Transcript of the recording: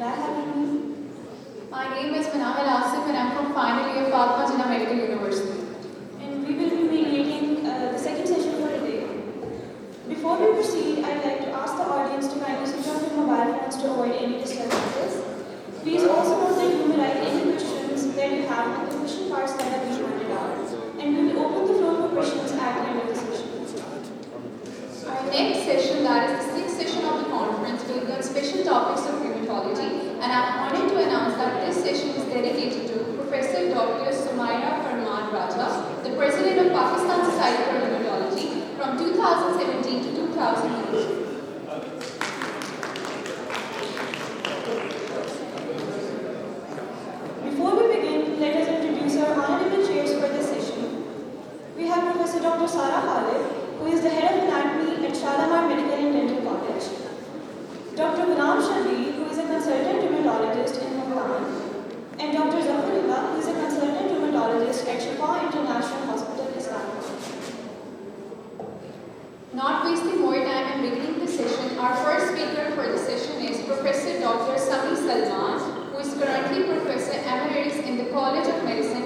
Can I have your name? My name is Manahal Asif and I'm from final year pharma Medical University. And we will be mediating the second session for today. Before we proceed, I'd like to ask the audience to kindly switch off your mobile phones to avoid any disturbances. Please also note that you may write any questions that you have in the question cards that have been handed out. And we will open the floor for questions at the end of the session. Our next session, that is the sixth session of the conference, will be on special topics of rheumatology, and I'm honored to announce that this session is dedicated to Professor Dr. Sumaira Farman Raja, the President of Pakistan Society for Rheumatology from 2017 to 2018. Before we begin, let us introduce our honorable chairs for this session. We have Professor Dr. Sara Khalid, who is the head of anatomy at Shalimar Medical and Dental College. Dr. Ghulam Shadi, who is a consultant rheumatologist in Multan. And Dr. Zafar, who is a consultant rheumatologist at Shifa International Hospital, Islamabad. Not wasting more time in beginning the session, our first speaker for the session is Professor Dr. Sami Salman, who is currently Professor Emeritus in the College of Medicine